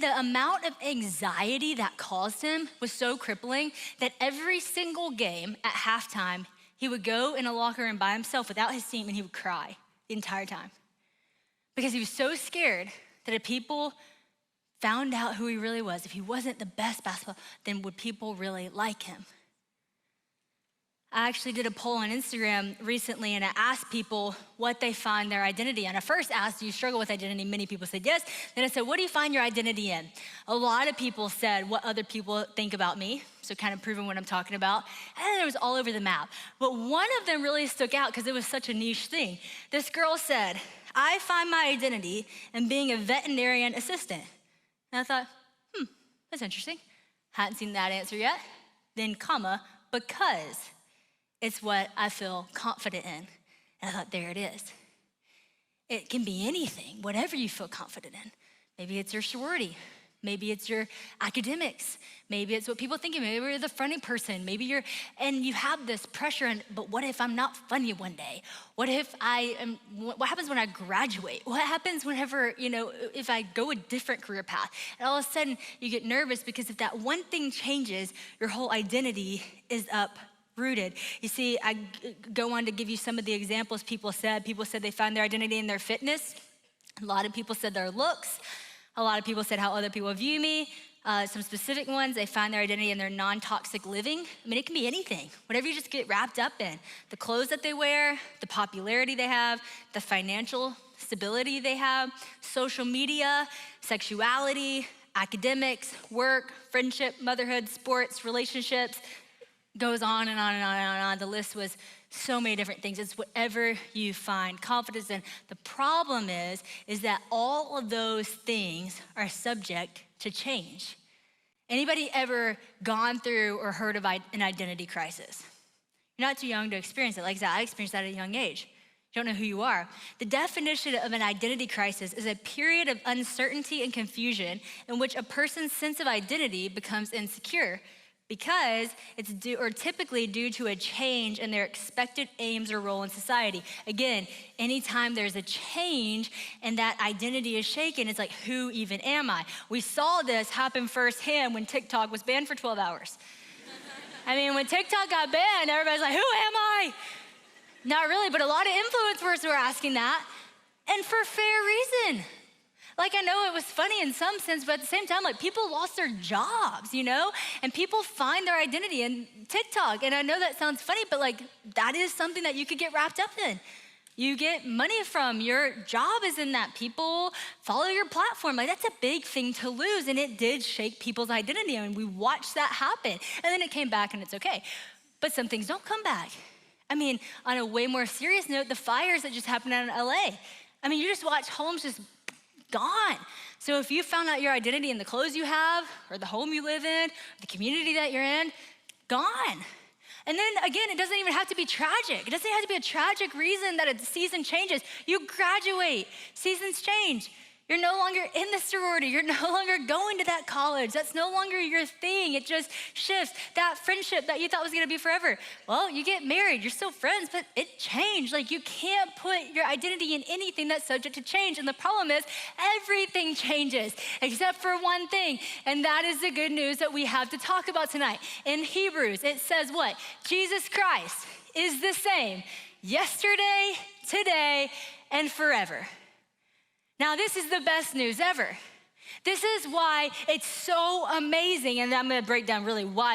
And the amount of anxiety that caused him was so crippling that every single game at halftime, he would go in a locker room by himself without his team and he would cry the entire time. Because he was so scared that if people found out who he really was, if he wasn't the best basketball, then would people really like him? I actually did a poll on Instagram recently and I asked people what they find their identity in. I first asked, do you struggle with identity? Many people said yes. Then I said, what do you find your identity in? A lot of people said what other people think about me, so kind of proving what I'm talking about. And it was all over the map. But one of them really stuck out because it was such a niche thing. This girl said, I find my identity in being a veterinarian assistant. And I thought, that's interesting. Hadn't seen that answer yet. Then comma, because it's what I feel confident in. And I thought, there it is. It can be anything, whatever you feel confident in. Maybe it's your sorority. Maybe it's your academics. Maybe it's what people think of you. Maybe you're the funny person. And you have this pressure, but what if I'm not funny one day? What happens when I graduate? What happens whenever, if I go a different career path? And all of a sudden you get nervous because if that one thing changes, your whole identity is uprooted. You see, I go on to give you some of the examples people said. People said they found their identity in their fitness. A lot of people said their looks. A lot of people said how other people view me. Some specific ones, they find their identity in their non-toxic living. I mean, it can be anything. Whatever you just get wrapped up in. The clothes that they wear, the popularity they have, the financial stability they have, social media, sexuality, academics, work, friendship, motherhood, sports, relationships. Goes on and on and on and on. The list was so many different things. It's whatever you find confidence in. The problem is that all of those things are subject to change. Anybody ever gone through or heard of an identity crisis? You're not too young to experience it. Like I said, I experienced that at a young age. You don't know who you are. The definition of an identity crisis is a period of uncertainty and confusion in which a person's sense of identity becomes insecure, because it's typically due to a change in their expected aims or role in society. Again, anytime there's a change and that identity is shaken, it's like, who even am I? We saw this happen firsthand when TikTok was banned for 12 hours. I mean, when TikTok got banned, everybody's like, who am I? Not really, but a lot of influencers were asking that, and for fair reason. Like, I know it was funny in some sense, but at the same time, like, people lost their jobs, and people find their identity in TikTok. And I know that sounds funny, but like, that is something that you could get wrapped up in. You get money from, your job is in that. People follow your platform. Like, that's a big thing to lose. And it did shake people's identity. I mean, we watched that happen. And then it came back and it's okay. But some things don't come back. I mean, on a way more serious note, the fires that just happened out in LA. I mean, you just watch homes just gone. So if you found out your identity in the clothes you have, or the home you live in, the community that you're in, gone. And then again, it doesn't even have to be tragic. It doesn't have to be a tragic reason that a season changes. You graduate, seasons change. You're no longer in the sorority. You're no longer going to that college. That's no longer your thing. It just shifts. That friendship that you thought was gonna be forever. Well, you get married, you're still friends, but it changed. Like, you can't put your identity in anything that's subject to change. And the problem is everything changes except for one thing. And that is the good news that we have to talk about tonight. In Hebrews, it says what? Jesus Christ is the same yesterday, today, and forever. Now, this is the best news ever. This is why it's so amazing, and I'm gonna break down really why.